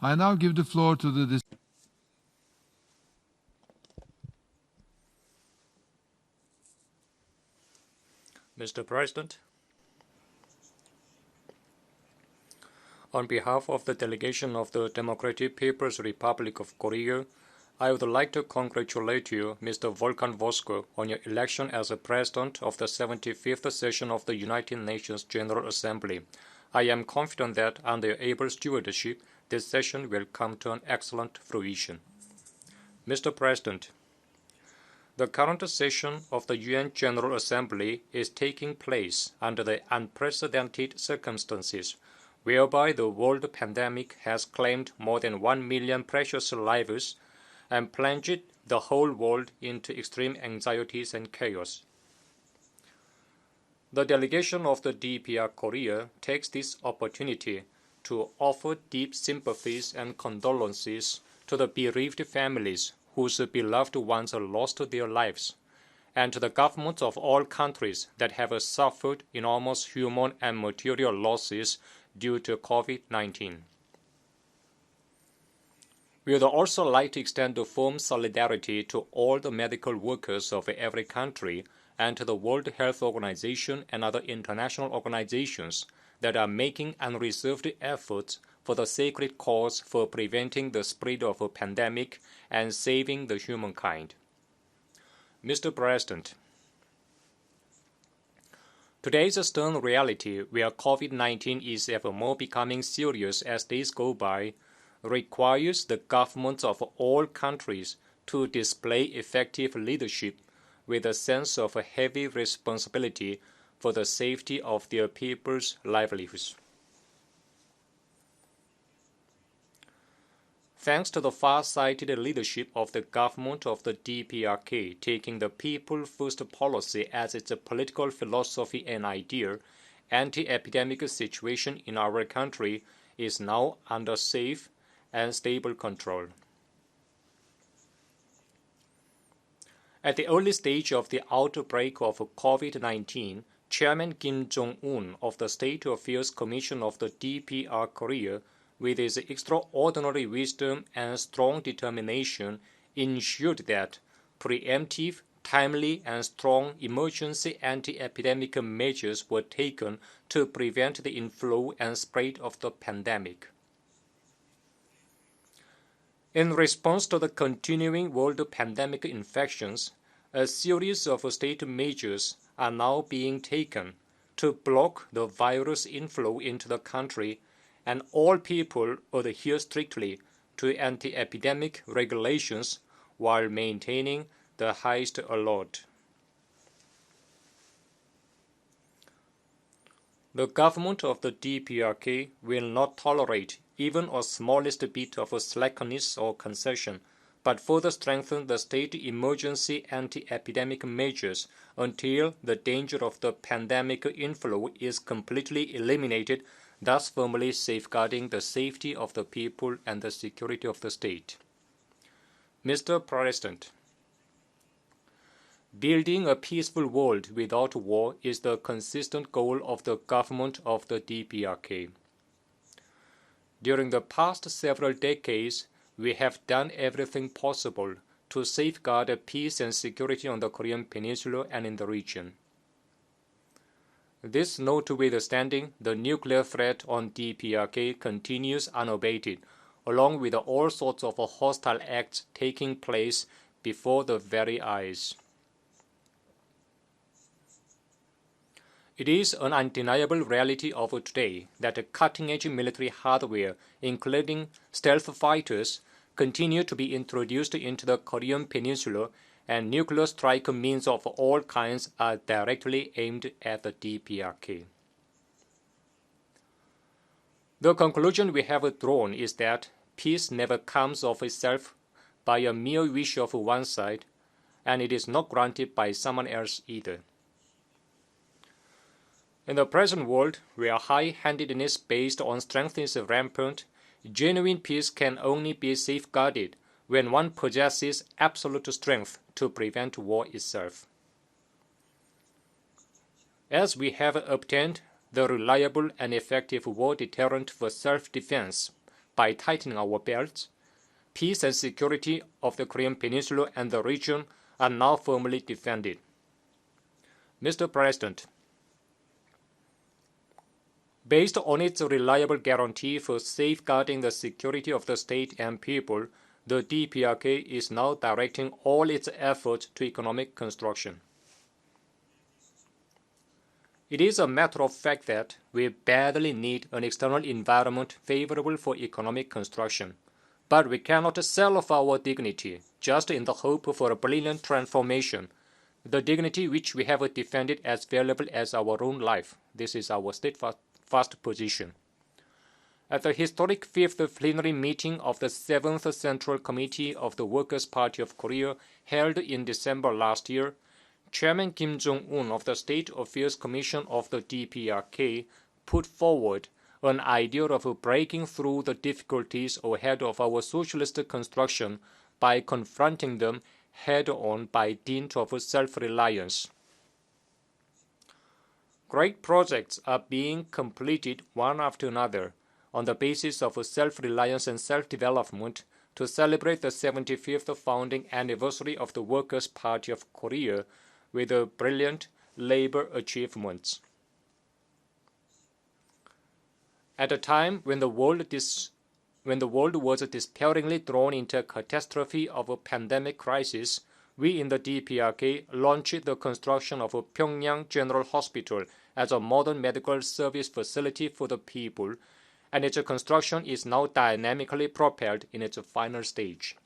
I now give the floor to the Mr. President, on behalf of the delegation of the Democratic People's Republic of Korea, I would like to congratulate you, Mr. Volkan Vosko, on your election as a President of the 75th session of the United Nations General Assembly. I am confident that under your able stewardship, this session will come to an excellent fruition. Mr. President, the current session of the UN General Assembly is taking place under the unprecedented circumstances, whereby the world pandemic has claimed more than 1 million precious lives and plunged the whole world into extreme anxieties and chaos. The delegation of the DPRK Korea takes this opportunity to offer deep sympathies and condolences to the bereaved families whose beloved ones lost their lives, and to the governments of all countries that have suffered enormous human and material losses due to COVID-19. We would also like to extend firm solidarity to all the medical workers of every country and to the World Health Organization and other international organizations that are making unreserved efforts for the sacred cause for preventing the spread of a pandemic and saving the humankind. Mr. President, today's stern reality, where COVID-19 is ever more becoming serious as days go by, requires the governments of all countries to display effective leadership with a sense of a heavy responsibility for the safety of their people's livelihoods. Thanks to the far-sighted leadership of the government of the DPRK taking the people-first policy as its political philosophy and idea, anti-epidemic situation in our country is now under safe and stable control. At the early stage of the outbreak of COVID-19, Chairman Kim Jong-un of the State Affairs Commission of the DPRK Korea, with his extraordinary wisdom and strong determination, ensured that preemptive, timely, and strong emergency anti-epidemic measures were taken to prevent the inflow and spread of the pandemic. In response to the continuing world pandemic infections, a series of state measures are now being taken to block the virus inflow into the country, and all people adhere strictly to anti-epidemic regulations while maintaining the highest alert. The government of the DPRK will not tolerate even a smallest bit of slackness or concession, but further strengthen the state emergency anti-epidemic measures until the danger of the pandemic inflow is completely eliminated, thus firmly safeguarding the safety of the people and the security of the state. Mr. President, building a peaceful world without war is the consistent goal of the government of the DPRK. During the past several decades, we have done everything possible to safeguard peace and security on the Korean Peninsula and in the region. This notwithstanding, the nuclear threat on DPRK continues unabated, along with all sorts of hostile acts taking place before the very eyes. It is an undeniable reality of today that cutting-edge military hardware, including stealth fighters, continue to be introduced into the Korean Peninsula, and nuclear strike means of all kinds are directly aimed at the DPRK. The conclusion we have drawn is that peace never comes of itself by a mere wish of one side, and it is not granted by someone else either. In the present world, where high-handedness based on strength is rampant, genuine peace can only be safeguarded when one possesses absolute strength to prevent war itself. As we have obtained the reliable and effective war deterrent for self-defense, by tightening our belts, peace and security of the Korean Peninsula and the region are now firmly defended. Mr. President, based on its reliable guarantee for safeguarding the security of the state and people, the DPRK is now directing all its efforts to economic construction. It is a matter of fact that we badly need an external environment favorable for economic construction, but we cannot sell off our dignity just in the hope for a brilliant transformation, the dignity which we have defended as valuable as our own life. This is our steadfast position. At the historic fifth plenary meeting of the 7th Central Committee of the Workers' Party of Korea held in December last year, Chairman Kim Jong-un of the State Affairs Commission of the DPRK put forward an idea of breaking through the difficulties ahead of our socialist construction by confronting them head-on by dint of self-reliance. Great projects are being completed one after another on the basis of self-reliance and self-development to celebrate the 75th founding anniversary of the Workers' Party of Korea with brilliant labor achievements. At a time when the world was despairingly drawn into a catastrophe of a pandemic crisis, we in the DPRK launched the construction of a Pyongyang General Hospital as a modern medical service facility for the people, and its construction is now dynamically propelled in its final stage.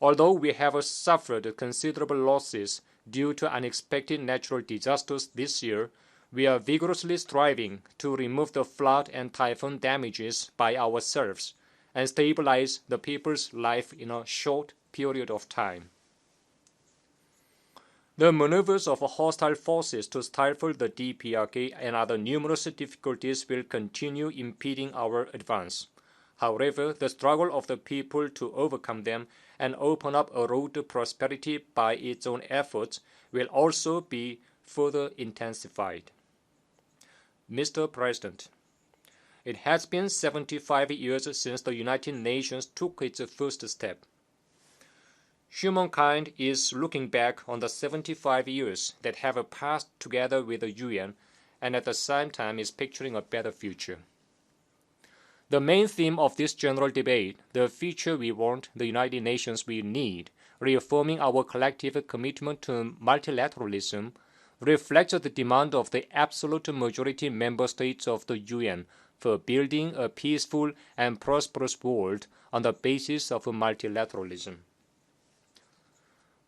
Although we have suffered considerable losses due to unexpected natural disasters this year, we are vigorously striving to remove the flood and typhoon damages by ourselves and stabilize the people's life in a short period of time. The maneuvers of hostile forces to stifle the DPRK and other numerous difficulties will continue impeding our advance. However, the struggle of the people to overcome them and open up a road to prosperity by its own efforts will also be further intensified. Mr. President, it has been 75 years since the United Nations took its first step. Humankind is looking back on the 75 years that have passed together with the UN and at the same time is picturing a better future. The main theme of this general debate, the future we want, the United Nations we need, reaffirming our collective commitment to multilateralism, reflects the demand of the absolute majority member states of the UN for building a peaceful and prosperous world on the basis of multilateralism.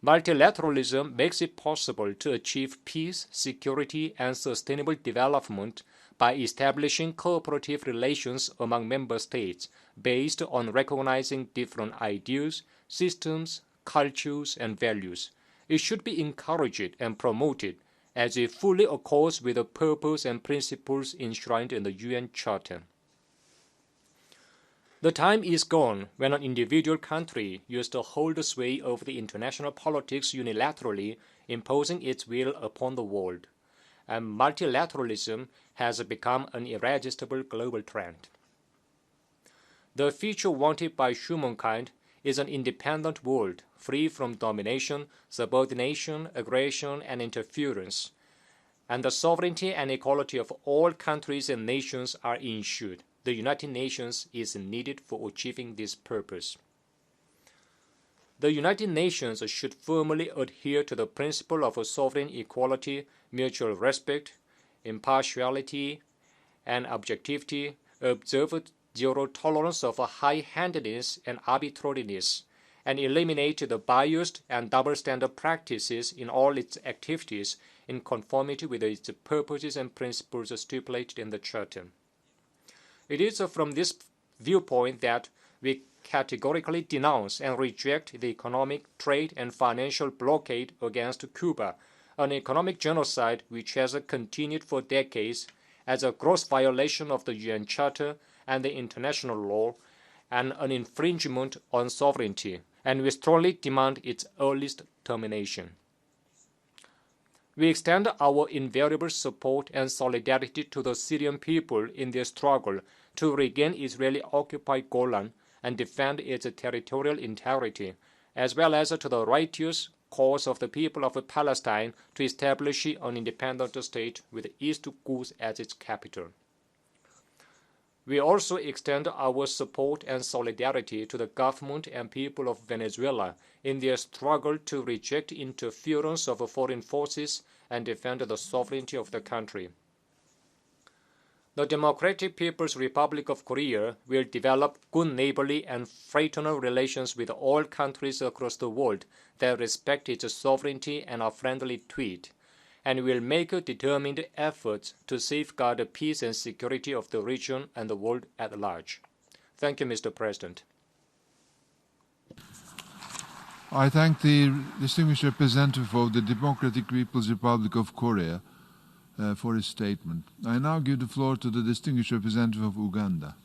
Multilateralism makes it possible to achieve peace, security, and sustainable development by establishing cooperative relations among member states based on recognizing different ideas, systems, cultures, and values. It should be encouraged and promoted as it fully accords with the purpose and principles enshrined in the UN Charter. The time is gone when an individual country used to hold sway over the international politics unilaterally, imposing its will upon the world, and multilateralism has become an irresistible global trend. The future wanted by humankind is an independent world, free from domination, subordination, aggression, and interference, and the sovereignty and equality of all countries and nations are ensured. The United Nations is needed for achieving this purpose. The United Nations should firmly adhere to the principle of sovereign equality, mutual respect, impartiality, and objectivity, observe zero tolerance of high-handedness and arbitrariness, and eliminate the biased and double-standard practices in all its activities in conformity with its purposes and principles stipulated in the Charter. It is from this viewpoint that we categorically denounce and reject the economic, trade, and financial blockade against Cuba, an economic genocide which has continued for decades as a gross violation of the UN Charter and the international law, and an infringement on sovereignty, and we strongly demand its earliest termination. We extend our invariable support and solidarity to the Syrian people in their struggle to regain Israeli-occupied Golan and defend its territorial integrity, as well as to the righteous cause of the people of Palestine to establish an independent state with East Quds as its capital. We also extend our support and solidarity to the government and people of Venezuela in their struggle to reject interference of foreign forces and defend the sovereignty of the country. The Democratic People's Republic of Korea will develop good neighborly and fraternal relations with all countries across the world that respect its sovereignty and are friendly to it, and will make determined efforts to safeguard the peace and security of the region and the world at large. Thank you, Mr. President. I thank the distinguished representative of the Democratic People's Republic of Korea for his statement. I now give the floor to the distinguished representative of Uganda.